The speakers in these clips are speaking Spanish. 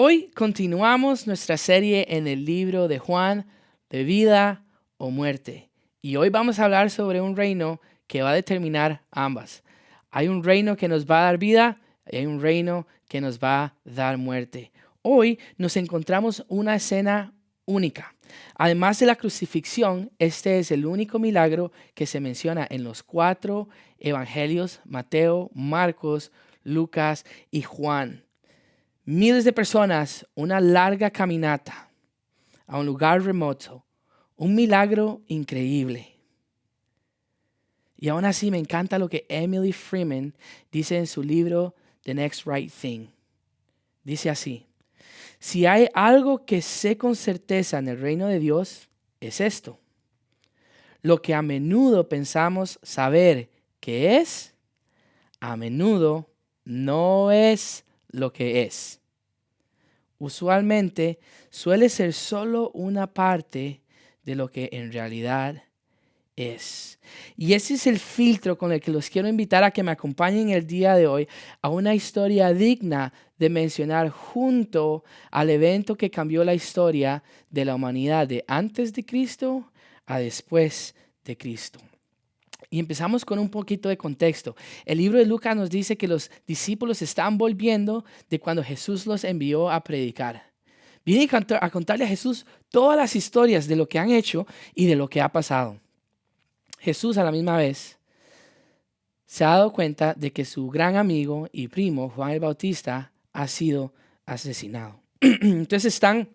Hoy continuamos nuestra serie en el libro de Juan, de vida o muerte. Y hoy vamos a hablar sobre un reino que va a determinar ambas. Hay un reino que nos va a dar vida y hay un reino que nos va a dar muerte. Hoy nos encontramos una escena única. Además de la crucifixión, este es el único milagro que se menciona en los 4 evangelios: Mateo, Marcos, Lucas y Juan. Miles de personas, una larga caminata a un lugar remoto, un milagro increíble. Y aún así me encanta lo que Emily Freeman dice en su libro The Next Right Thing. Dice así: si hay algo que sé con certeza en el reino de Dios, es esto. Lo que a menudo pensamos saber que es, a menudo no es lo que es. Usualmente suele ser solo una parte de lo que en realidad es. Y ese es el filtro con el que los quiero invitar a que me acompañen el día de hoy a una historia digna de mencionar junto al evento que cambió la historia de la humanidad de antes de Cristo a después de Cristo. Y empezamos con un poquito de contexto. El libro de Lucas nos dice que los discípulos están volviendo de cuando Jesús los envió a predicar. Vienen a contarle a Jesús todas las historias de lo que han hecho y de lo que ha pasado. Jesús a la misma vez se ha dado cuenta de que su gran amigo y primo, Juan el Bautista, ha sido asesinado. Entonces están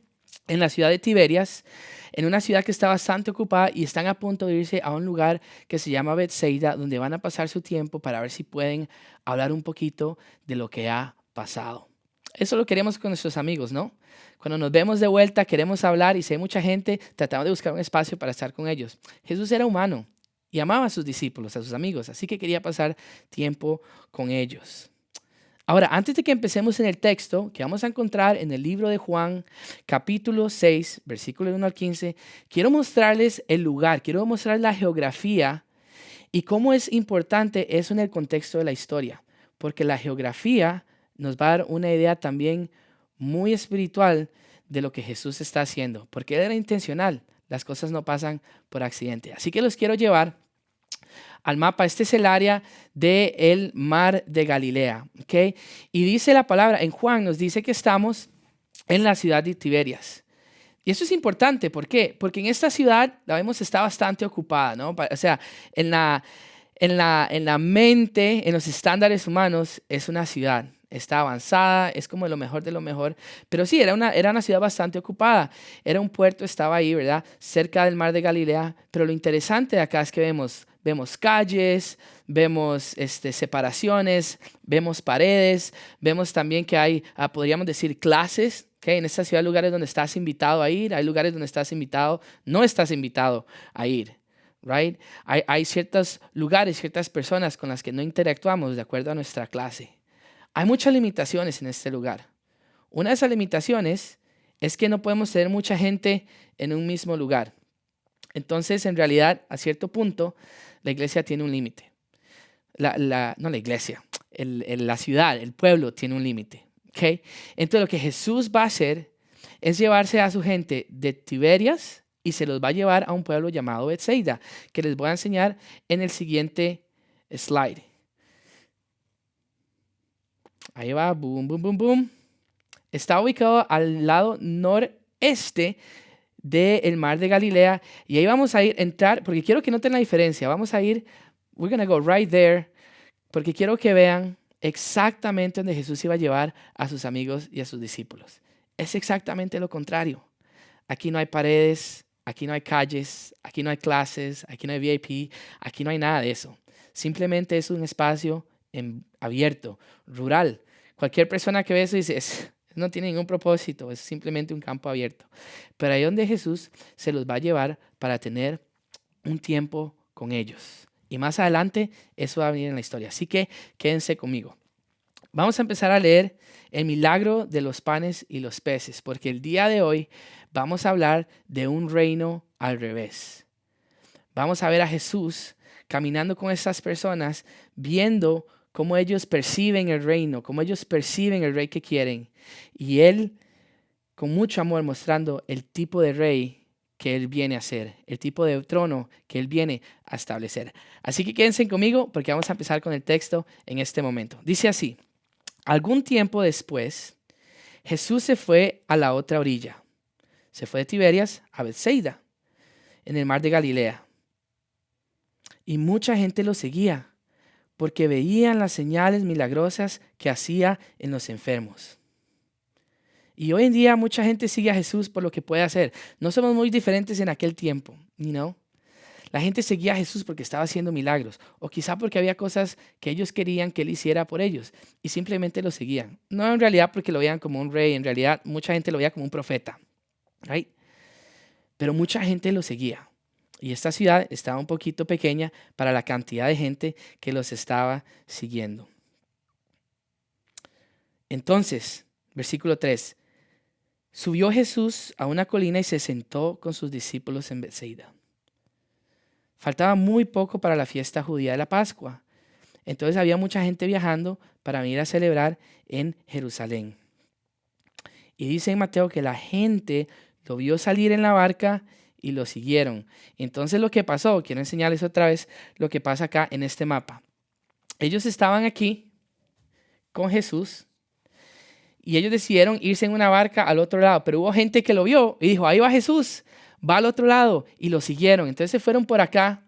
en la ciudad de Tiberias, en una ciudad que está bastante ocupada, y están a punto de irse a un lugar que se llama Betsaida, donde van a pasar su tiempo para ver si pueden hablar un poquito de lo que ha pasado. Eso lo queremos con nuestros amigos, ¿no? Cuando nos vemos de vuelta, queremos hablar, y si hay mucha gente, tratamos de buscar un espacio para estar con ellos. Jesús era humano y amaba a sus discípulos, a sus amigos, así que quería pasar tiempo con ellos. Ahora, antes de que empecemos en el texto que vamos a encontrar en el libro de Juan, capítulo 6, versículo 1 al 15, quiero mostrarles el lugar, quiero mostrarles la geografía y cómo es importante eso en el contexto de la historia, porque la geografía nos va a dar una idea también muy espiritual de lo que Jesús está haciendo, porque Él era intencional, las cosas no pasan por accidente. Así que los quiero llevar al mapa. Este es el área del mar de Galilea, ¿ok? Y dice la palabra, en Juan nos dice que estamos en la ciudad de Tiberias. Y eso es importante, ¿por qué? Porque en esta ciudad, la vemos, está bastante ocupada, ¿no? O sea, en la mente, en los estándares humanos, es una ciudad. Está avanzada, es como lo mejor de lo mejor. Pero sí, era una ciudad bastante ocupada. Era un puerto, estaba ahí, ¿verdad? Cerca del mar de Galilea. Pero lo interesante de acá es que vemos calles, vemos separaciones, vemos paredes, vemos también que hay, podríamos decir, clases. Okay, en esta ciudad hay lugares donde estás invitado a ir, hay lugares donde no estás invitado a ir. Right? Hay ciertos lugares, ciertas personas con las que no interactuamos de acuerdo a nuestra clase. Hay muchas limitaciones en este lugar. Una de esas limitaciones es que no podemos tener mucha gente en un mismo lugar. Entonces, en realidad, a cierto punto, la iglesia tiene un límite. No la iglesia, la ciudad, el pueblo tiene un límite. ¿Okay? Entonces, lo que Jesús va a hacer es llevarse a su gente de Tiberias y se los va a llevar a un pueblo llamado Betsaida, que les voy a enseñar en el siguiente slide. Ahí va, boom, boom, boom, boom. Está ubicado al lado noreste del mar de Galilea. Y ahí vamos a entrar, porque quiero que noten la diferencia. Vamos a ir, we're going to go right there, porque quiero que vean exactamente donde Jesús iba a llevar a sus amigos y a sus discípulos. Es exactamente lo contrario. Aquí no hay paredes, aquí no hay calles, aquí no hay clases, aquí no hay VIP, aquí no hay nada de eso. Simplemente es un espacio abierto, rural. Cualquier persona que ve eso dice, no tiene ningún propósito, es simplemente un campo abierto. Pero ahí donde Jesús se los va a llevar para tener un tiempo con ellos. Y más adelante eso va a venir en la historia. Así que quédense conmigo. Vamos a empezar a leer el milagro de los panes y los peces, porque el día de hoy vamos a hablar de un reino al revés. Vamos a ver a Jesús caminando con estas personas, viendo cómo ellos perciben el reino, cómo ellos perciben el rey que quieren. Y Él con mucho amor, mostrando el tipo de rey que Él viene a ser, el tipo de trono que Él viene a establecer. Así que quédense conmigo porque vamos a empezar con el texto en este momento. Dice así: algún tiempo después, Jesús se fue a la otra orilla. Se fue de Tiberias a Bethsaida, en el mar de Galilea. Y mucha gente lo seguía, porque veían las señales milagrosas que hacía en los enfermos. Y hoy en día mucha gente sigue a Jesús por lo que puede hacer. No somos muy diferentes en aquel tiempo, ¿no? La gente seguía a Jesús porque estaba haciendo milagros, o quizá porque había cosas que ellos querían que Él hiciera por ellos, y simplemente lo seguían. No en realidad porque lo veían como un rey, en realidad mucha gente lo veía como un profeta, ¿right? Pero mucha gente lo seguía. Y esta ciudad estaba un poquito pequeña para la cantidad de gente que los estaba siguiendo. Entonces, versículo 3. Subió Jesús a una colina y se sentó con sus discípulos en Bethsaida. Faltaba muy poco para la fiesta judía de la Pascua. Entonces había mucha gente viajando para venir a celebrar en Jerusalén. Y dice en Mateo que la gente lo vio salir en la barca y lo siguieron. Entonces lo que pasó, quiero enseñarles otra vez lo que pasa acá en este mapa. Ellos estaban aquí con Jesús y ellos decidieron irse en una barca al otro lado, pero hubo gente que lo vio y dijo, ahí va Jesús, va al otro lado, y lo siguieron. Entonces se fueron por acá,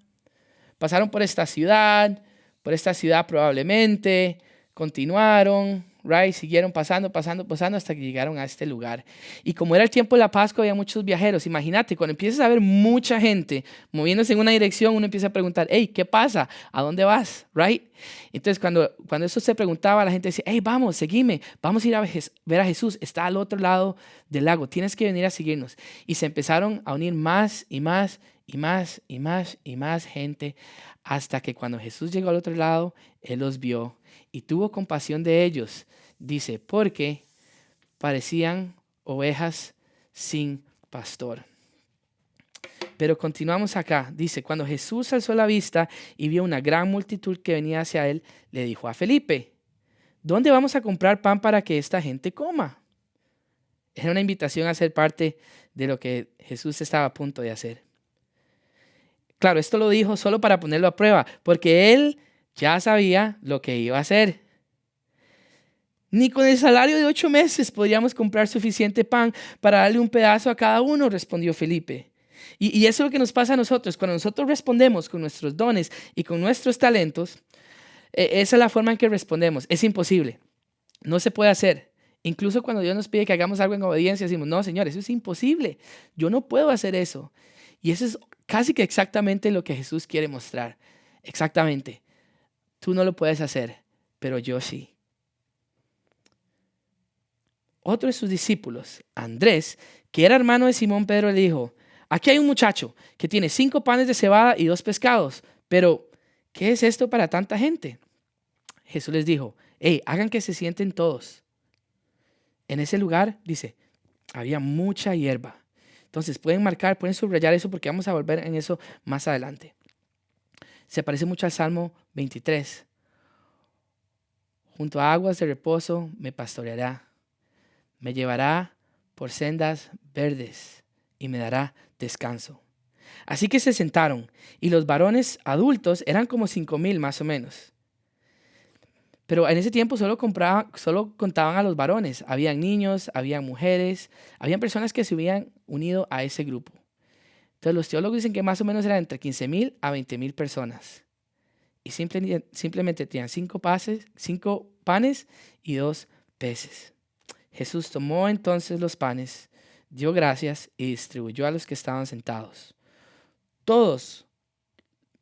pasaron por esta ciudad probablemente, continuaron, right, siguieron pasando hasta que llegaron a este lugar. Y como era el tiempo de la Pascua, había muchos viajeros. Imagínate, cuando empiezas a ver mucha gente moviéndose en una dirección, uno empieza a preguntar, hey, ¿qué pasa? ¿A dónde vas? Right? Entonces, cuando eso se preguntaba, la gente decía, hey, vamos, seguime, vamos a ir a ver a Jesús, está al otro lado del lago, tienes que venir a seguirnos. Y se empezaron a unir más y más y más y más y más gente, hasta que cuando Jesús llegó al otro lado, Él los vio y tuvo compasión de ellos. Dice, porque parecían ovejas sin pastor. Pero continuamos acá. Dice, cuando Jesús alzó la vista y vio una gran multitud que venía hacia Él, le dijo a Felipe, ¿dónde vamos a comprar pan para que esta gente coma? Era una invitación a ser parte de lo que Jesús estaba a punto de hacer. Claro, esto lo dijo solo para ponerlo a prueba, porque Él ya sabía lo que iba a hacer. Ni con el salario de 8 meses podríamos comprar suficiente pan para darle un pedazo a cada uno, respondió Felipe. Y eso es lo que nos pasa a nosotros. Cuando nosotros respondemos con nuestros dones y con nuestros talentos, esa es la forma en que respondemos. Es imposible. No se puede hacer. Incluso cuando Dios nos pide que hagamos algo en obediencia, decimos, no, Señor, eso es imposible. Yo no puedo hacer eso. Y eso es casi que exactamente lo que Jesús quiere mostrar. Exactamente. Tú no lo puedes hacer, pero yo sí. Otro de sus discípulos, Andrés, que era hermano de Simón Pedro, le dijo, aquí hay un muchacho que tiene 5 panes de cebada y 2 pescados, pero ¿qué es esto para tanta gente? Jesús les dijo, hey, hagan que se sienten todos. En ese lugar, dice, había mucha hierba. Entonces pueden marcar, pueden subrayar eso porque vamos a volver en eso más adelante. Se parece mucho al Salmo 23. Junto a aguas de reposo me pastoreará. Me llevará por sendas verdes y me dará descanso. Así que se sentaron, y los varones adultos eran como 5,000 más o menos. Pero en ese tiempo solo contaban a los varones. Habían niños, habían mujeres, habían personas que se habían unido a ese grupo. Entonces los teólogos dicen que más o menos eran entre 15,000 a 20,000 personas. Y simplemente tenían 5 panes y 2 peces. Jesús tomó entonces los panes, dio gracias y distribuyó a los que estaban sentados. Todos,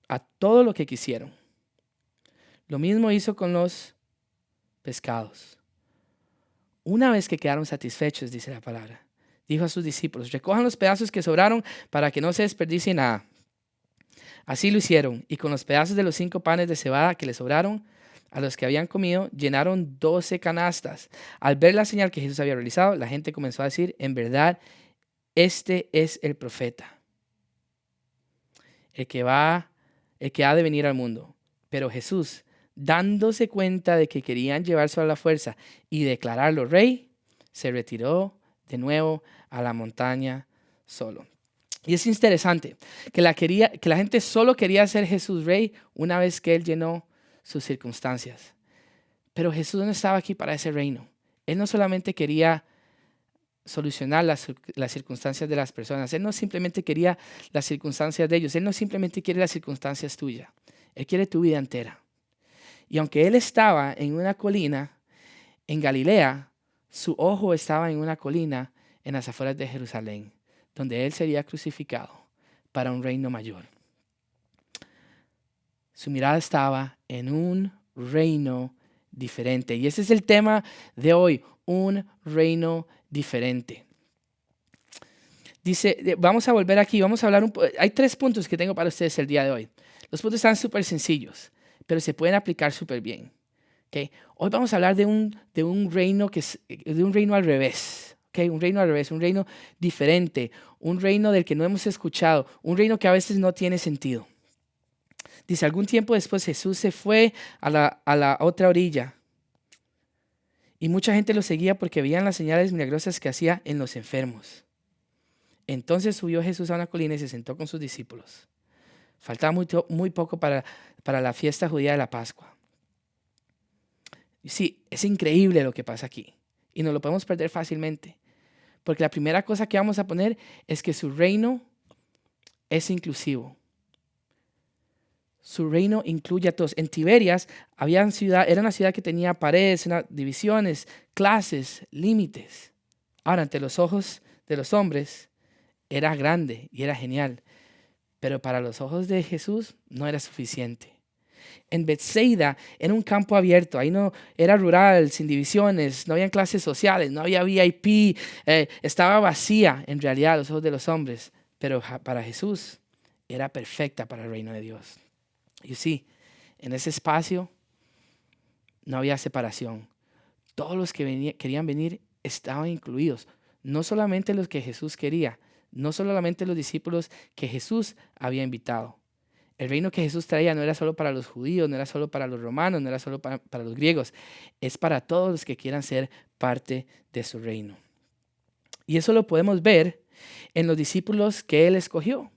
a todo lo que quisieron. Lo mismo hizo con los pescados. Una vez que quedaron satisfechos, dice la palabra, dijo a sus discípulos, recojan los pedazos que sobraron para que no se desperdicie nada. Así lo hicieron, y con los pedazos de los 5 panes de cebada que le sobraron, a los que habían comido, llenaron 12 canastas. Al ver la señal que Jesús había realizado, la gente comenzó a decir, en verdad, este es el profeta, el que ha de venir al mundo. Pero Jesús, dándose cuenta de que querían llevarse a la fuerza y declararlo rey, se retiró de nuevo a la montaña solo. Y es interesante que la gente solo quería hacer Jesús rey una vez que él llenó sus circunstancias. Pero Jesús no estaba aquí para ese reino. Él no solamente quería solucionar las circunstancias de las personas. Él no simplemente quería las circunstancias de ellos. Él no simplemente quiere las circunstancias tuyas. Él quiere tu vida entera. Y aunque él estaba en una colina en Galilea, su ojo estaba en una colina en las afueras de Jerusalén, donde él sería crucificado para un reino mayor. Su mirada estaba en un reino diferente. Y ese es el tema de hoy, un reino diferente. Dice, vamos a volver aquí, vamos a hablar hay 3 puntos que tengo para ustedes el día de hoy. Los puntos están súper sencillos, pero se pueden aplicar súper bien. ¿Okay? Hoy vamos a hablar de un reino de un reino al revés. ¿Okay? Un reino al revés, un reino diferente, un reino del que no hemos escuchado, un reino que a veces no tiene sentido. Dice, algún tiempo después Jesús se fue a la otra orilla y mucha gente lo seguía porque veían las señales milagrosas que hacía en los enfermos. Entonces subió Jesús a una colina y se sentó con sus discípulos. Faltaba muy poco para la fiesta judía de la Pascua. Y sí, es increíble lo que pasa aquí y nos lo podemos perder fácilmente. Porque la primera cosa que vamos a poner es que su reino es inclusivo. Su reino incluye a todos. En Tiberias era una ciudad que tenía paredes, divisiones, clases, límites. Ahora, ante los ojos de los hombres, era grande y era genial. Pero para los ojos de Jesús no era suficiente. En Bethsaida era un campo abierto. Ahí no era rural, sin divisiones, no había clases sociales, no había VIP. Estaba vacía en realidad a los ojos de los hombres. Pero para Jesús era perfecta para el reino de Dios. Y sí, en ese espacio no había separación. Todos los que querían venir estaban incluidos. No solamente los que Jesús quería, no solamente los discípulos que Jesús había invitado. El reino que Jesús traía no era solo para los judíos, no era solo para los romanos, no era solo para los griegos. Es para todos los que quieran ser parte de su reino. Y eso lo podemos ver en los discípulos que Él escogió.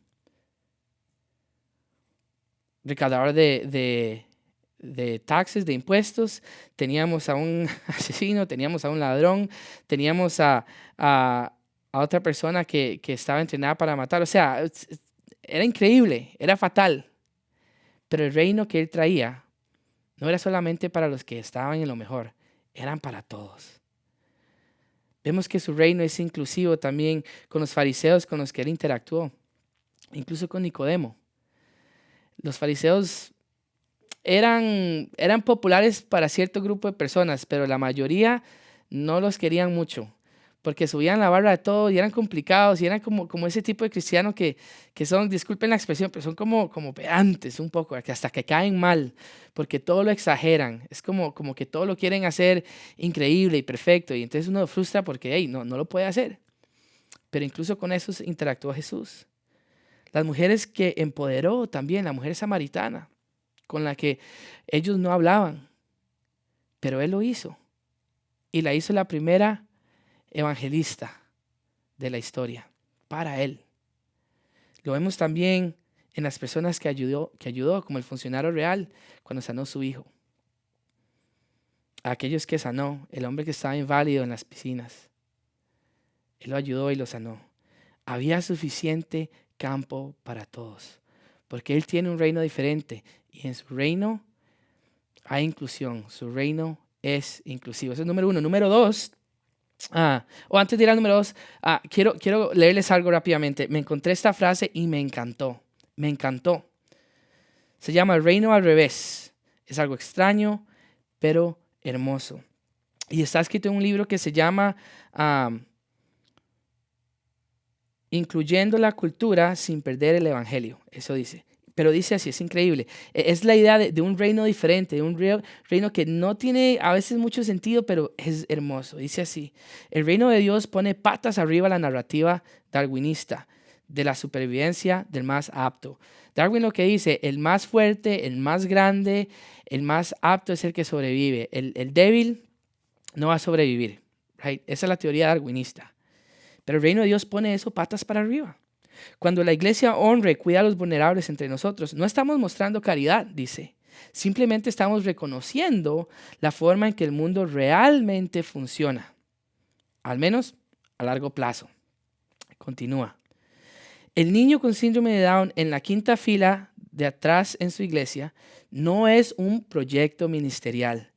Recaudador de taxes, de impuestos, teníamos a un asesino, teníamos a un ladrón, teníamos a otra persona que estaba entrenada para matar. O sea, era increíble, era fatal. Pero el reino que él traía no era solamente para los que estaban en lo mejor, eran para todos. Vemos que su reino es inclusivo también con los fariseos con los que él interactuó, incluso con Nicodemo. Los fariseos eran populares para cierto grupo de personas, pero la mayoría no los querían mucho, porque subían la barra de todo y eran complicados y eran como ese tipo de cristianos que son, disculpen la expresión, pero son como pedantes un poco, que hasta que caen mal, porque todo lo exageran. Es como que todo lo quieren hacer increíble y perfecto, y entonces uno frustra porque no lo puede hacer. Pero incluso con eso interactuó Jesús. Las mujeres que empoderó también, la mujer samaritana, con la que ellos no hablaban, pero él lo hizo. Y la hizo la primera evangelista de la historia, para él. Lo vemos también en las personas que ayudó, como el funcionario real, cuando sanó a su hijo. A aquellos que sanó, el hombre que estaba inválido en las piscinas. Él lo ayudó y lo sanó. Había suficiente campo para todos, porque Él tiene un reino diferente y en su reino hay inclusión, su reino es inclusivo. Ese es número 1. Número 2, antes de ir al número 2, quiero leerles algo rápidamente. Me encontré esta frase y me encantó. Se llama el reino al revés. Es algo extraño, pero hermoso. Y está escrito en un libro que se llama Incluyendo la cultura sin perder el evangelio. Eso dice. Pero dice así, es increíble. Es la idea de un reino diferente, de un reino que no tiene a veces mucho sentido, pero es hermoso. Dice así, el reino de Dios pone patas arriba la narrativa darwinista de la supervivencia del más apto. Darwin lo que dice, el más fuerte, el más grande, el más apto es el que sobrevive. El débil no va a sobrevivir. Right? Esa es la teoría darwinista. Pero el reino de Dios pone eso patas para arriba. Cuando la iglesia honra y cuida a los vulnerables entre nosotros, no estamos mostrando caridad, dice. Simplemente estamos reconociendo la forma en que el mundo realmente funciona, al menos a largo plazo. Continúa. El niño con síndrome de Down en la quinta fila de atrás en su iglesia no es un proyecto ministerial,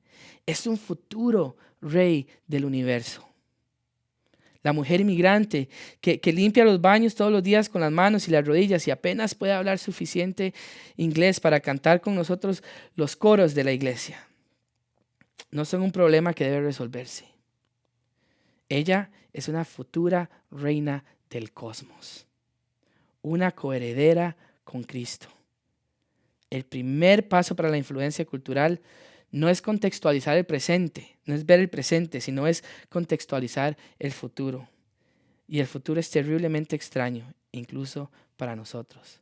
es un futuro rey del universo. La mujer inmigrante que limpia los baños todos los días con las manos y las rodillas y apenas puede hablar suficiente inglés para cantar con nosotros los coros de la iglesia. No son un problema que debe resolverse. Ella es una futura reina del cosmos, una coheredera con Cristo. El primer paso para la influencia cultural no es contextualizar el presente, no es ver el presente, sino es contextualizar el futuro. Y el futuro es terriblemente extraño, incluso para nosotros.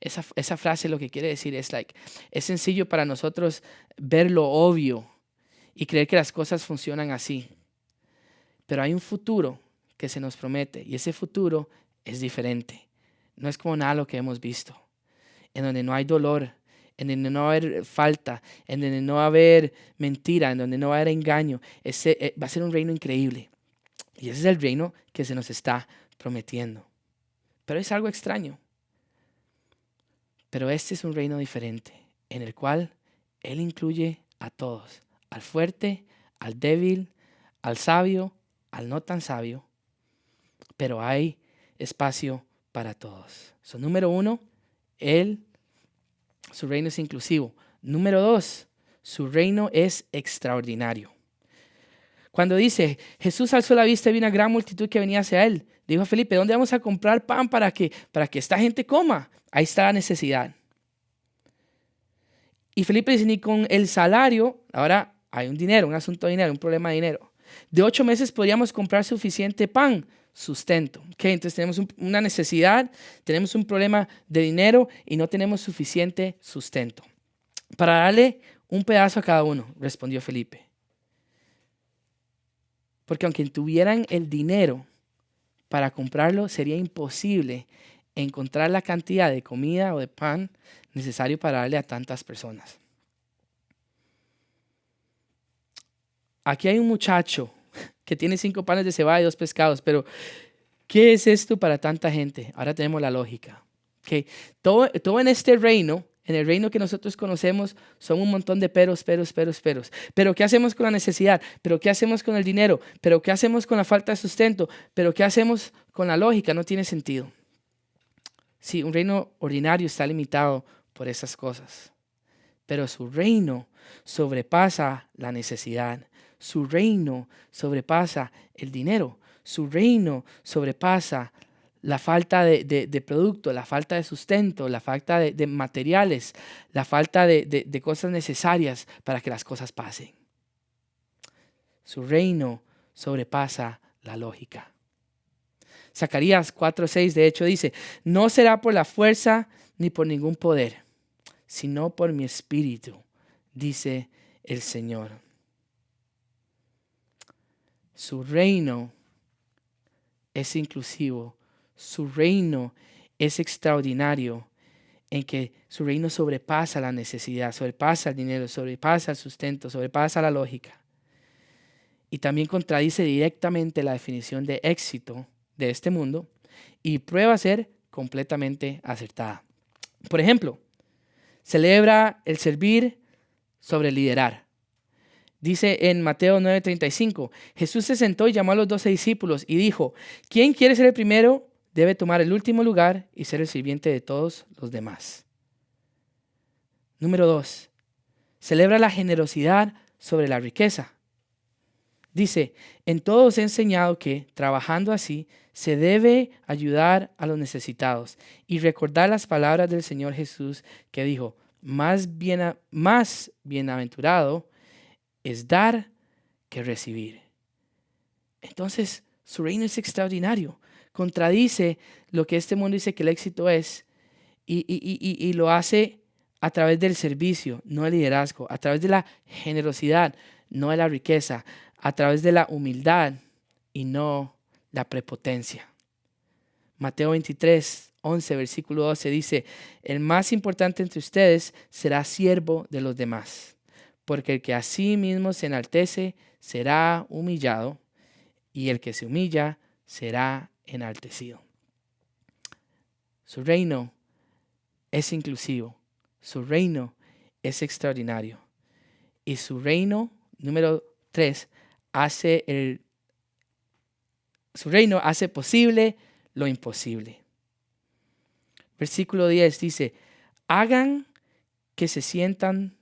Esa frase lo que quiere decir es sencillo para nosotros ver lo obvio y creer que las cosas funcionan así. Pero hay un futuro que se nos promete y ese futuro es diferente. No es como nada lo que hemos visto, en donde no hay dolor, en donde no va a haber falta, en donde no va a haber mentira, en donde no va a haber engaño. Ese va a ser un reino increíble. Y ese es el reino que se nos está prometiendo. Pero es algo extraño. Pero este es un reino diferente, en el cual Él incluye a todos, al fuerte, al débil, al sabio, al no tan sabio. Pero hay espacio para todos. Número 1, su reino es inclusivo. Número 2, su reino es extraordinario. Cuando dice, Jesús alzó la vista y vio una gran multitud que venía hacia él, dijo a Felipe, ¿dónde vamos a comprar pan para que esta gente coma? Ahí está la necesidad. Y Felipe dice, ni con el salario, ahora hay un dinero, un asunto de dinero, un problema de dinero. De 8 meses podríamos comprar suficiente pan, sustento. Okay, entonces tenemos una necesidad, tenemos un problema de dinero y no tenemos suficiente sustento. Para darle un pedazo a cada uno, respondió Felipe. Porque aunque tuvieran el dinero para comprarlo, sería imposible encontrar la cantidad de comida o de pan necesario para darle a tantas personas. Aquí hay un muchacho que tiene 5 panes de cebada y 2 pescados, pero ¿qué es esto para tanta gente? Ahora tenemos la lógica. Okay. Todo en este reino, en el reino que nosotros conocemos, son un montón de peros. Pero ¿qué hacemos con la necesidad? ¿Pero qué hacemos con el dinero? ¿Pero qué hacemos con la falta de sustento? ¿Pero qué hacemos con la lógica? No tiene sentido. Sí, un reino ordinario está limitado por esas cosas. Pero su reino sobrepasa la necesidad. Su reino sobrepasa el dinero. Su reino sobrepasa la falta de producto, la falta de sustento, la falta de materiales, la falta de cosas necesarias para que las cosas pasen. Su reino sobrepasa la lógica. Zacarías 4:6 de hecho dice, no será por la fuerza ni por ningún poder, sino por mi espíritu, dice el Señor. Su reino es inclusivo. Su reino es extraordinario, en que su reino sobrepasa la necesidad, sobrepasa el dinero, sobrepasa el sustento, sobrepasa la lógica. Y también contradice directamente la definición de éxito de este mundo y prueba ser completamente acertada. Por ejemplo, celebra el servir sobre el liderar. Dice en Mateo 9:35, Jesús se sentó y llamó a los 12 discípulos y dijo, ¿quién quiere ser el primero? Debe tomar el último lugar y ser el sirviente de todos los demás. Número 2, celebra la generosidad sobre la riqueza. Dice, en todo os he enseñado que, trabajando así, se debe ayudar a los necesitados y recordar las palabras del Señor Jesús que dijo, más bienaventurado es dar que recibir. Entonces, su reino es extraordinario. Contradice lo que este mundo dice que el éxito es y lo hace a través del servicio, no el liderazgo, a través de la generosidad, no de la riqueza, a través de la humildad y no la prepotencia. Mateo 23, 11, versículo 12 dice, el más importante entre ustedes será siervo de los demás, porque el que a sí mismo se enaltece será humillado, y el que se humilla será enaltecido. Su reino es inclusivo, su reino es extraordinario, y su reino, número 3, su reino hace posible lo imposible. Versículo 10 dice, hagan que se sienten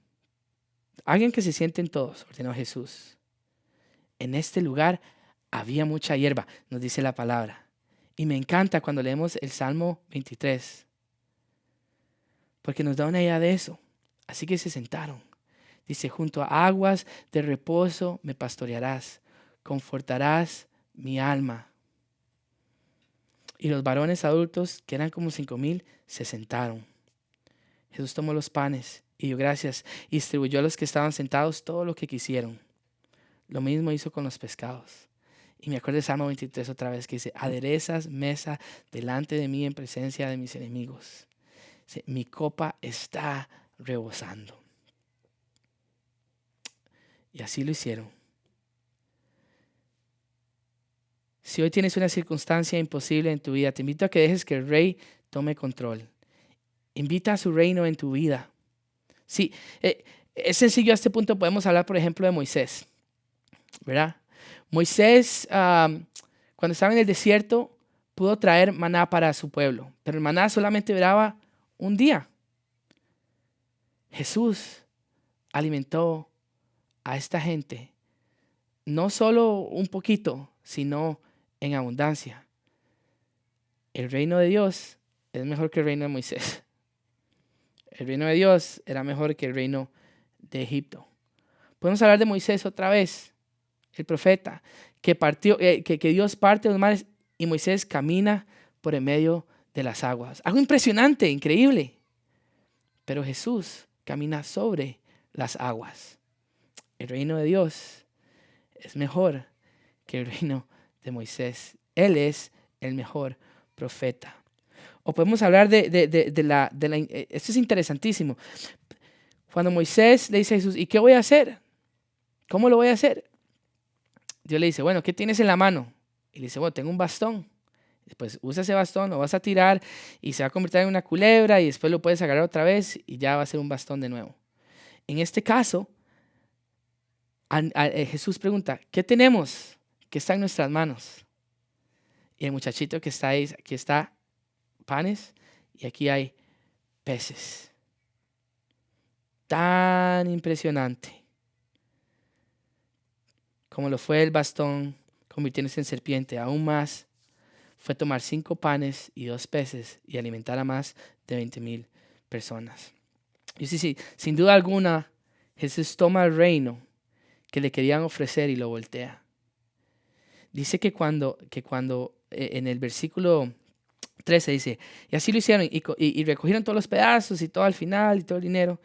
todos, ordenó Jesús. En este lugar había mucha hierba, nos dice la palabra. Y me encanta cuando leemos el Salmo 23, porque nos da una idea de eso. Así que se sentaron. Dice, junto a aguas de reposo me pastorearás, confortarás mi alma. Y los varones adultos, que eran como 5,000, se sentaron. Jesús tomó los panes y dio gracias y distribuyó a los que estaban sentados todo lo que quisieron. Lo mismo hizo con los pescados. Y me acuerdo de Salmo 23 otra vez que dice, aderezas mesa delante de mí en presencia de mis enemigos. Dice, mi copa está rebosando. Y así lo hicieron. Si hoy tienes una circunstancia imposible en tu vida, te invito a que dejes que el Rey tome control. Invita a su reino en tu vida. Sí, es sencillo a este punto. Podemos hablar, por ejemplo, de Moisés, ¿verdad? Moisés, cuando estaba en el desierto, pudo traer maná para su pueblo, pero el maná solamente duraba un día. Jesús alimentó a esta gente, no solo un poquito, sino en abundancia. El reino de Dios es mejor que el reino de Moisés. El reino de Dios era mejor que el reino de Egipto. Podemos hablar de Moisés otra vez, el profeta, que Dios parte de los mares y Moisés camina por en medio de las aguas. Algo impresionante, increíble. Pero Jesús camina sobre las aguas. El reino de Dios es mejor que el reino de Moisés. Él es el mejor profeta. O podemos hablar esto es interesantísimo. Cuando Moisés le dice a Jesús, ¿y qué voy a hacer? ¿Cómo lo voy a hacer? Dios le dice, bueno, ¿qué tienes en la mano? Y le dice, bueno, tengo un bastón. Después usa ese bastón, lo vas a tirar y se va a convertir en una culebra y después lo puedes agarrar otra vez y ya va a ser un bastón de nuevo. En este caso, Jesús pregunta, ¿qué tenemos? ¿Qué está en nuestras manos? Y el muchachito que está ahí, aquí está panes y aquí hay peces. Tan impresionante como lo fue el bastón convirtiéndose en serpiente, aún más fue tomar 5 panes y 2 peces y alimentar a más de 20,000 personas. Y sí, sin duda alguna, Jesús toma el reino que le querían ofrecer y lo voltea. Dice que cuando en el versículo 13 dice, y así lo hicieron y recogieron todos los pedazos y todo al final y todo el dinero.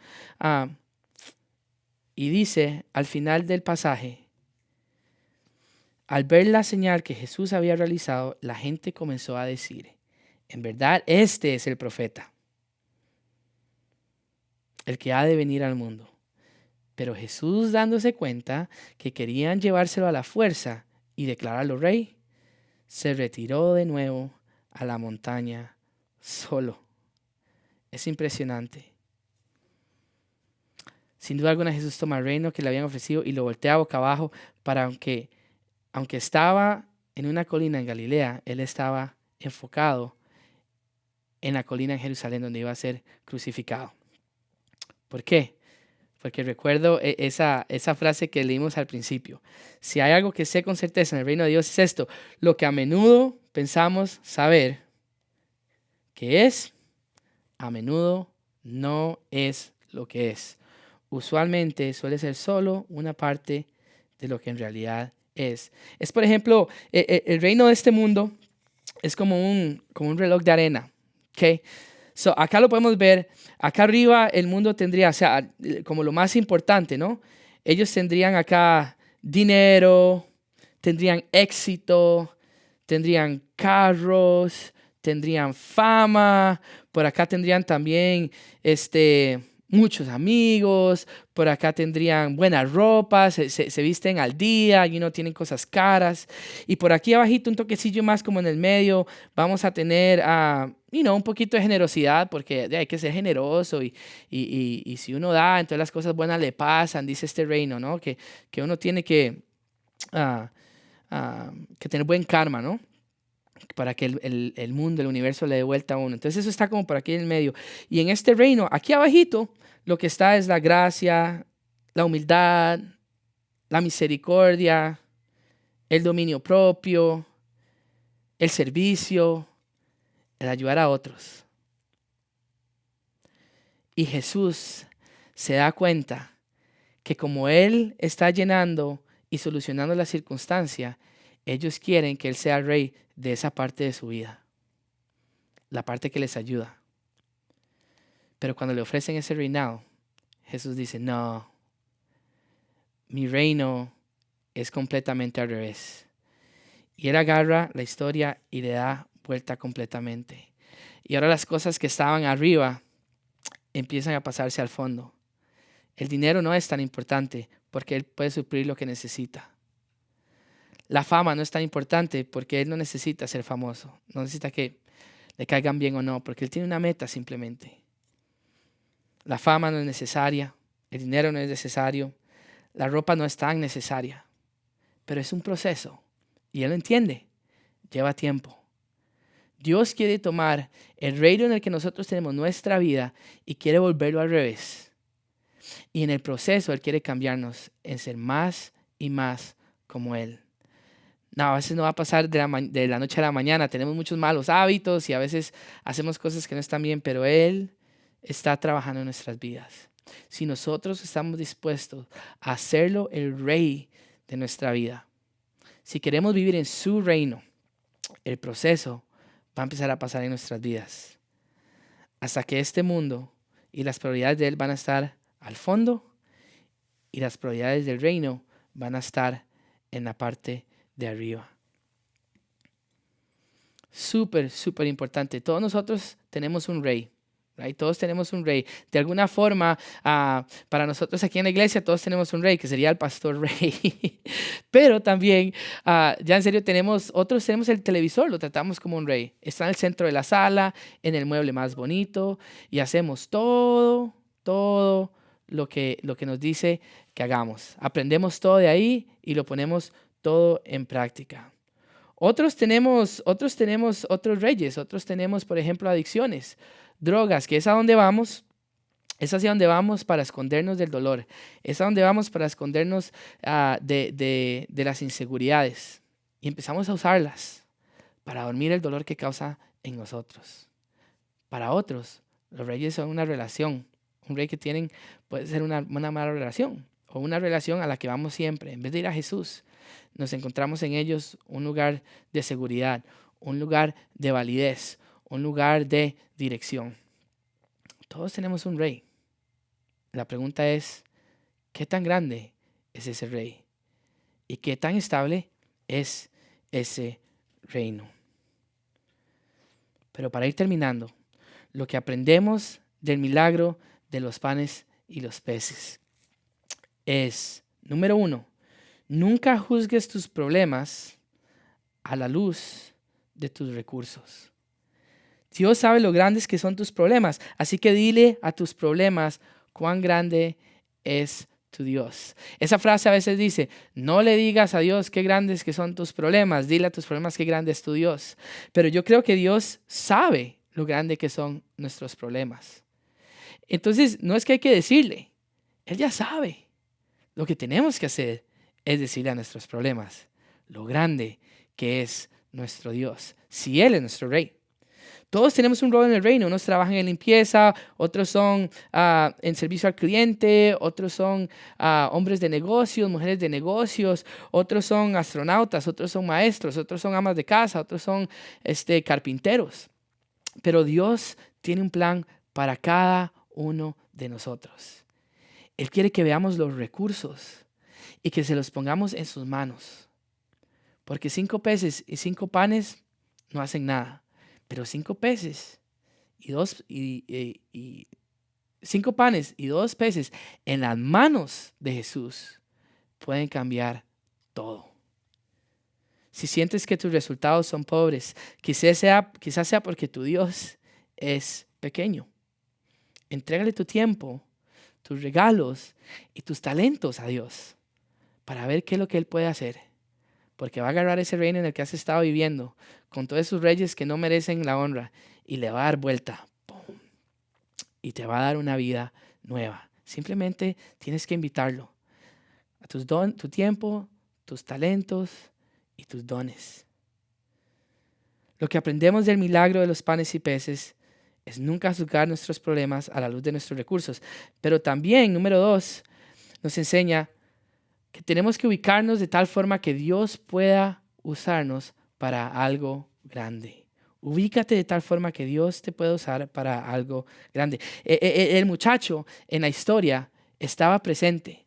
Y dice al final del pasaje, al ver la señal que Jesús había realizado, la gente comenzó a decir, en verdad este es el profeta, el que ha de venir al mundo. Pero Jesús, dándose cuenta que querían llevárselo a la fuerza y declararlo rey, se retiró de nuevo a la montaña solo. Es impresionante. Sin duda alguna, Jesús toma el reino que le habían ofrecido y lo voltea boca abajo para aunque estaba en una colina en Galilea, él estaba enfocado en la colina en Jerusalén donde iba a ser crucificado. ¿Por qué? Porque recuerdo esa frase que leímos al principio. Si hay algo que sé con certeza en el reino de Dios es esto: lo que a menudo pensamos saber que es, a menudo no es lo que es. Usualmente suele ser solo una parte de lo que en realidad es. Es, por ejemplo, el reino de este mundo es como un reloj de arena. ¿Okay? So, acá lo podemos ver. Acá arriba el mundo tendría, o sea, como lo más importante, ¿no? Ellos tendrían acá dinero, tendrían éxito, tendrían carros, tendrían fama, por acá tendrían también muchos amigos, por acá tendrían buenas ropas, se visten al día, tienen cosas caras. Y por aquí abajito, un toquecillo más como en el medio, vamos a tener un poquito de generosidad, porque hay que ser generoso y si uno da, entonces las cosas buenas le pasan, dice este reino, ¿no? Que uno tiene ah, que tener buen karma, ¿no? Para que el mundo, el universo le dé vuelta a uno. Entonces eso está como por aquí en el medio. Y en este reino, aquí abajito, lo que está es la gracia, la humildad, la misericordia, el dominio propio, el servicio, el ayudar a otros. Y Jesús se da cuenta que como Él está llenando y solucionando la circunstancia, ellos quieren que Él sea rey de esa parte de su vida, la parte que les ayuda. Pero cuando le ofrecen ese reinado, Jesús dice, no, mi reino es completamente al revés. Y Él agarra la historia y le da vuelta completamente. Y ahora las cosas que estaban arriba empiezan a pasarse al fondo. El dinero no es tan importante porque Él puede suplir lo que necesita. La fama no es tan importante porque Él no necesita ser famoso. No necesita que le caigan bien o no, porque Él tiene una meta simplemente. La fama no es necesaria, el dinero no es necesario, la ropa no es tan necesaria, pero es un proceso y Él lo entiende, lleva tiempo. Dios quiere tomar el reino en el que nosotros tenemos nuestra vida y quiere volverlo al revés. Y en el proceso Él quiere cambiarnos en ser más y más como Él. No, a veces no va a pasar de la noche a la mañana. Tenemos muchos malos hábitos y a veces hacemos cosas que no están bien, pero Él está trabajando en nuestras vidas. Si nosotros estamos dispuestos a hacerlo el rey de nuestra vida, si queremos vivir en su reino, el proceso va a empezar a pasar en nuestras vidas. Hasta que este mundo y las prioridades de Él van a estar al fondo y las prioridades del reino van a estar en la parte de arriba. Súper, súper importante. Todos nosotros tenemos un rey. Right? Todos tenemos un rey. De alguna forma, para nosotros aquí en la iglesia, todos tenemos un rey, que sería el pastor rey. Pero también, ya en serio, otros tenemos el televisor, lo tratamos como un rey. Está en el centro de la sala, en el mueble más bonito, y hacemos todo lo que nos dice que hagamos. Aprendemos todo de ahí y lo ponemos todo en práctica. Otros tenemos otros reyes, otros tenemos, por ejemplo, adicciones, drogas, que es a donde vamos, es hacia donde vamos para escondernos del dolor, es a donde vamos para escondernos de las inseguridades y empezamos a usarlas para dormir el dolor que causa en nosotros. Para otros, los reyes son una relación, un rey que tienen puede ser una mala relación o una relación a la que vamos siempre, en vez de ir a Jesús. Nos encontramos en ellos un lugar de seguridad, un lugar de validez, un lugar de dirección. Todos tenemos un rey. La pregunta es, ¿qué tan grande es ese rey? ¿Y qué tan estable es ese reino? Pero para ir terminando, lo que aprendemos del milagro de los panes y los peces es, número 1, nunca juzgues tus problemas a la luz de tus recursos. Dios sabe lo grandes que son tus problemas, así que dile a tus problemas cuán grande es tu Dios. Esa frase a veces dice, no le digas a Dios qué grandes que son tus problemas, dile a tus problemas qué grande es tu Dios. Pero yo creo que Dios sabe lo grande que son nuestros problemas. Entonces, no es que hay que decirle, Él ya sabe. Lo que tenemos que hacer es decirle a nuestros problemas lo grande que es nuestro Dios, si Él es nuestro rey. Todos tenemos un rol en el reino. Unos trabajan en limpieza, otros son en servicio al cliente, otros son hombres de negocios, mujeres de negocios, otros son astronautas, otros son maestros, otros son amas de casa, otros son carpinteros. Pero Dios tiene un plan para cada uno de nosotros. Él quiere que veamos los recursos y que se los pongamos en sus manos. Porque 5 peces y 5 panes no hacen nada. Pero 5 peces y 5 panes y 2 peces en las manos de Jesús pueden cambiar todo. Si sientes que tus resultados son pobres, quizás sea porque tu Dios es pequeño. Entrégale tu tiempo, tus regalos y tus talentos a Dios para ver qué es lo que Él puede hacer. Porque va a agarrar ese reino en el que has estado viviendo con todos esos reyes que no merecen la honra y le va a dar vuelta. ¡Pum! Y te va a dar una vida nueva. Simplemente tienes que invitarlo a tu tiempo, tus talentos y tus dones. Lo que aprendemos del milagro de los panes y peces es nunca juzgar nuestros problemas a la luz de nuestros recursos. Pero también, número 2, nos enseña que tenemos que ubicarnos de tal forma que Dios pueda usarnos para algo grande. Ubícate de tal forma que Dios te pueda usar para algo grande. El muchacho en la historia estaba presente.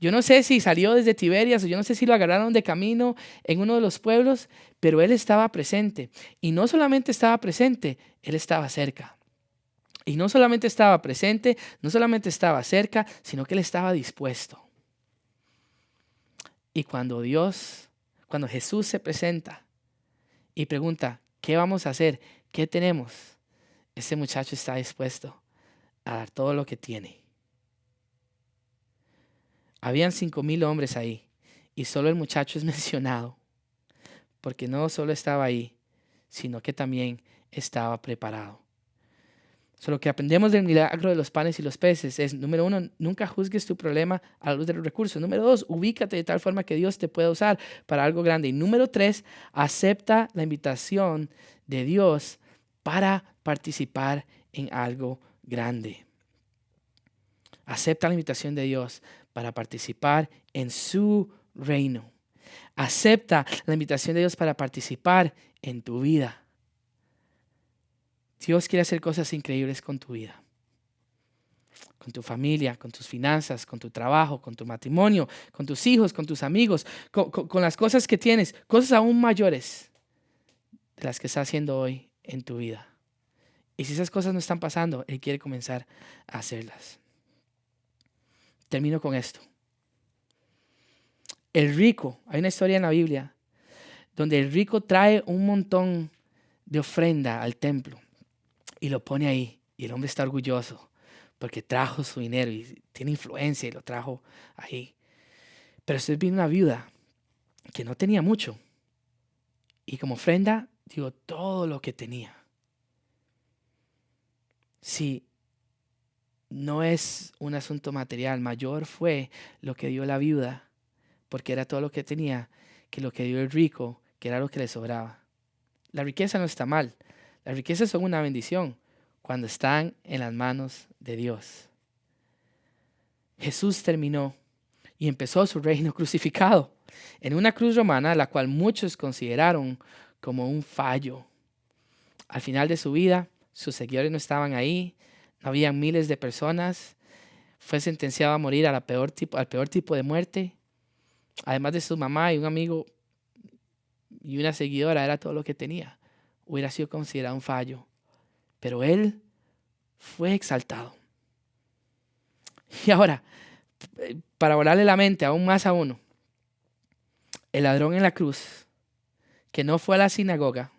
Yo no sé si salió desde Tiberias o yo no sé si lo agarraron de camino en uno de los pueblos, pero él estaba presente. Y no solamente estaba presente, él estaba cerca. Y no solamente estaba presente, no solamente estaba cerca, sino que él estaba dispuesto. Y cuando Jesús se presenta y pregunta, ¿qué vamos a hacer? ¿Qué tenemos? Ese muchacho está dispuesto a dar todo lo que tiene. Habían 5,000 hombres ahí y solo el muchacho es mencionado porque no solo estaba ahí, sino que también estaba preparado. Lo que aprendemos del milagro de los panes y los peces es, número 1, nunca juzgues tu problema a la luz de los recursos. Número 2, ubícate de tal forma que Dios te pueda usar para algo grande. Y número 3, acepta la invitación de Dios para participar en algo grande. Acepta la invitación de Dios para participar en su reino. Acepta la invitación de Dios para participar en tu vida. Dios quiere hacer cosas increíbles con tu vida, con tu familia, con tus finanzas, con tu trabajo, con tu matrimonio, con tus hijos, con tus amigos, con las cosas que tienes, cosas aún mayores de las que está haciendo hoy en tu vida. Y si esas cosas no están pasando, Él quiere comenzar a hacerlas. Termino con esto. El rico, hay una historia en la Biblia donde el rico trae un montón de ofrenda al templo y lo pone ahí. Y el hombre está orgulloso porque trajo su dinero y tiene influencia y lo trajo ahí. Pero estoy viendo una viuda que no tenía mucho. Y como ofrenda dio todo lo que tenía. Si no es un asunto material, mayor fue lo que dio la viuda, porque era todo lo que tenía, que lo que dio el rico, que era lo que le sobraba. La riqueza no está mal. Las riquezas son una bendición cuando están en las manos de Dios. Jesús terminó y empezó su reino crucificado en una cruz romana, la cual muchos consideraron como un fallo. Al final de su vida, sus seguidores no estaban ahí, no habían miles de personas. Fue sentenciado a morir al peor tipo de muerte. Además de su mamá y un amigo y una seguidora, era todo lo que tenía. Hubiera sido considerado un fallo. Pero él fue exaltado. Y ahora, para volarle la mente aún más a uno, el ladrón en la cruz, que no fue a la sinagoga,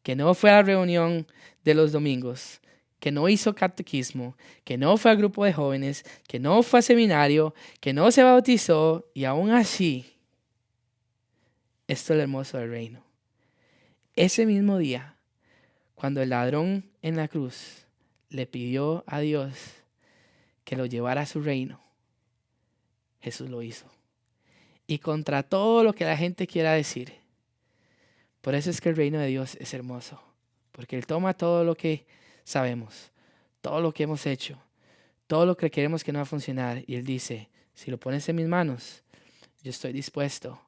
que no fue a la reunión de los domingos, que no hizo catequismo, que no fue al grupo de jóvenes, que no fue a seminario, que no se bautizó, y aún así, esto es lo hermoso del reino. Ese mismo día, cuando el ladrón en la cruz le pidió a Dios que lo llevara a su reino, Jesús lo hizo. Y contra todo lo que la gente quiera decir. Por eso es que el reino de Dios es hermoso. Porque Él toma todo lo que sabemos, todo lo que hemos hecho, todo lo que queremos que no va a funcionar. Y Él dice, si lo pones en mis manos, yo estoy dispuesto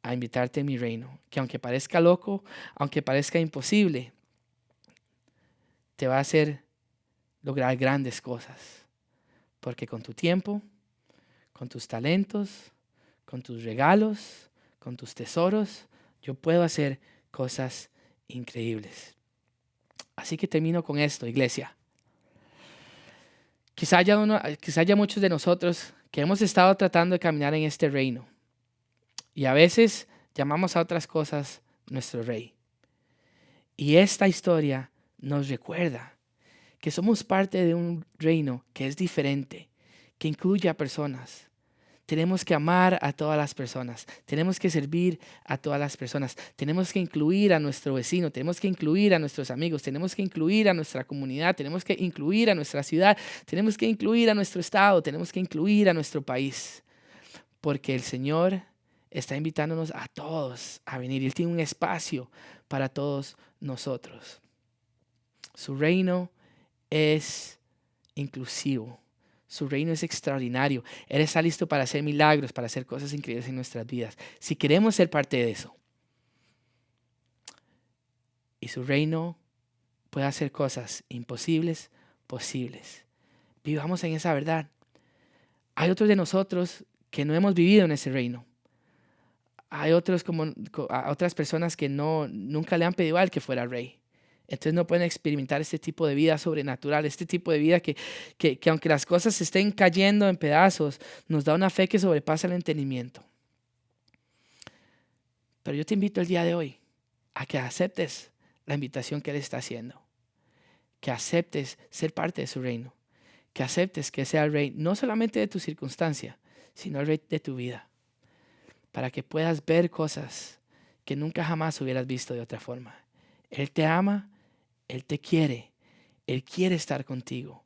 a invitarte a mi reino. Que aunque parezca loco, aunque parezca imposible, te va a hacer lograr grandes cosas. Porque con tu tiempo, con tus talentos, con tus regalos, con tus tesoros, Yo puedo hacer cosas increíbles. Así que termino con esto, iglesia. Quizá haya muchos de nosotros que hemos estado tratando de caminar en este reino. Y a veces llamamos a otras cosas nuestro rey. Y esta historia nos recuerda que somos parte de un reino que es diferente, que incluye a personas. Tenemos que amar a todas las personas, tenemos que servir a todas las personas, tenemos que incluir a nuestro vecino, tenemos que incluir a nuestros amigos, tenemos que incluir a nuestra comunidad, tenemos que incluir a nuestra ciudad, tenemos que incluir a nuestro estado, tenemos que incluir a nuestro país, porque el Señor está invitándonos a todos a venir y Él tiene un espacio para todos nosotros. Su reino es inclusivo. Su reino es extraordinario. Él está listo para hacer milagros, para hacer cosas increíbles en nuestras vidas. Si queremos ser parte de eso. Y su reino puede hacer cosas imposibles, posibles. Vivamos en esa verdad. Hay otros de nosotros que no hemos vivido en ese reino. Hay otras personas que nunca le han pedido a Él que fuera rey. Entonces no pueden experimentar este tipo de vida sobrenatural, este tipo de vida que aunque las cosas se estén cayendo en pedazos, nos da una fe que sobrepasa el entendimiento. Pero yo te invito el día de hoy a que aceptes la invitación que Él está haciendo, que aceptes ser parte de su reino, que aceptes que sea el rey no solamente de tu circunstancia, sino el rey de tu vida, para que puedas ver cosas que nunca jamás hubieras visto de otra forma. Él te ama. Él te quiere, Él quiere estar contigo.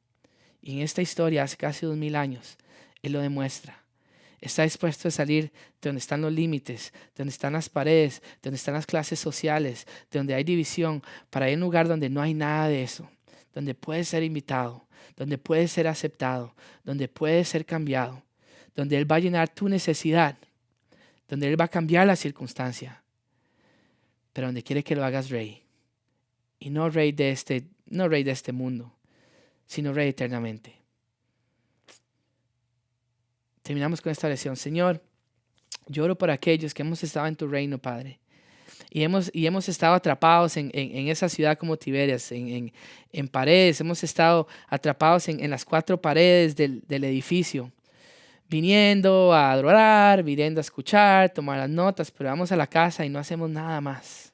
Y en esta historia, hace casi 2000 años, Él lo demuestra. Está dispuesto a salir de donde están los límites, de donde están las paredes, de donde están las clases sociales, de donde hay división, para ir a un lugar donde no hay nada de eso, donde puedes ser invitado, donde puedes ser aceptado, donde puedes ser cambiado, donde Él va a llenar tu necesidad, donde Él va a cambiar la circunstancia, pero donde quiere que lo hagas rey. Y no rey de este mundo, sino rey eternamente. Terminamos con esta oración. Señor, yo oro por aquellos que hemos estado en tu reino, Padre. Y hemos estado atrapados en esa ciudad como Tiberias, en paredes. Hemos estado atrapados en las 4 paredes del edificio. Viniendo a adorar, viniendo a escuchar, tomar las notas, pero vamos a la casa y no hacemos nada más.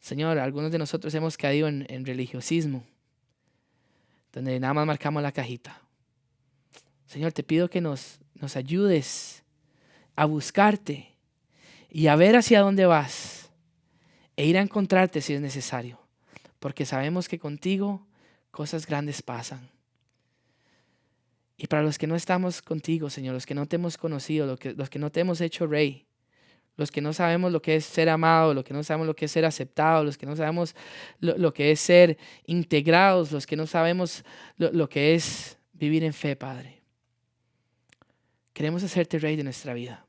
Señor, algunos de nosotros hemos caído en religiosismo, donde nada más marcamos la cajita. Señor, te pido que nos ayudes a buscarte y a ver hacia dónde vas e ir a encontrarte si es necesario, porque sabemos que contigo cosas grandes pasan. Y para los que no estamos contigo, Señor, los que no te hemos conocido, los que no te hemos hecho rey, los que no sabemos lo que es ser amado, los que no sabemos lo que es ser aceptado, los que no sabemos lo que es ser integrados, los que no sabemos lo que es vivir en fe, Padre. Queremos hacerte rey de nuestra vida.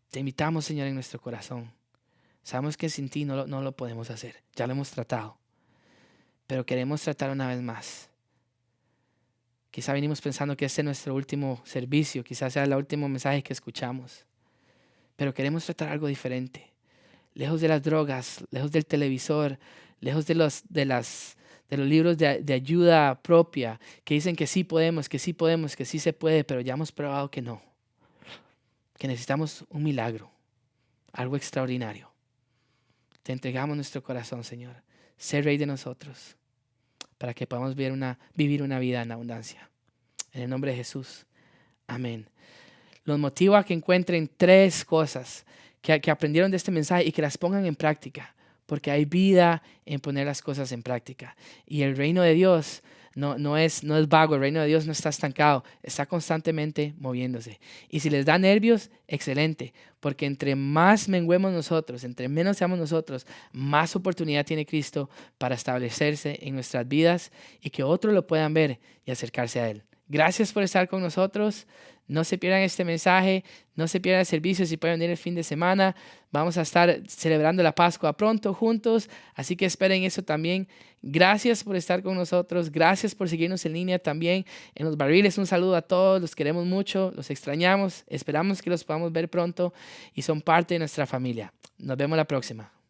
Te invitamos, Señor, en nuestro corazón. Sabemos que sin ti no lo podemos hacer. Ya lo hemos tratado. Pero queremos tratar una vez más. Quizá venimos pensando que este es nuestro último servicio. Quizás sea el último mensaje que escuchamos. Pero queremos tratar algo diferente. Lejos de las drogas, lejos del televisor, lejos de los libros de ayuda propia que dicen que sí podemos, que sí se puede, pero ya hemos probado que no. Que necesitamos un milagro, algo extraordinario. Te entregamos nuestro corazón, Señor. Sé rey de nosotros para que podamos vivir una vida en abundancia. En el nombre de Jesús. Amén. Los motivo a que encuentren 3 cosas que aprendieron de este mensaje y que las pongan en práctica, porque hay vida en poner las cosas en práctica. Y el reino de Dios no es vago, el reino de Dios no está estancado, está constantemente moviéndose. Y si les da nervios, excelente, porque entre más menguemos nosotros, entre menos seamos nosotros, más oportunidad tiene Cristo para establecerse en nuestras vidas y que otros lo puedan ver y acercarse a Él. Gracias por estar con nosotros. No se pierdan este mensaje, no se pierdan el servicio si pueden venir el fin de semana. Vamos a estar celebrando la Pascua pronto juntos, así que esperen eso también. Gracias por estar con nosotros, gracias por seguirnos en línea también en los barriles. Un saludo a todos, los queremos mucho, los extrañamos, esperamos que los podamos ver pronto y son parte de nuestra familia. Nos vemos la próxima.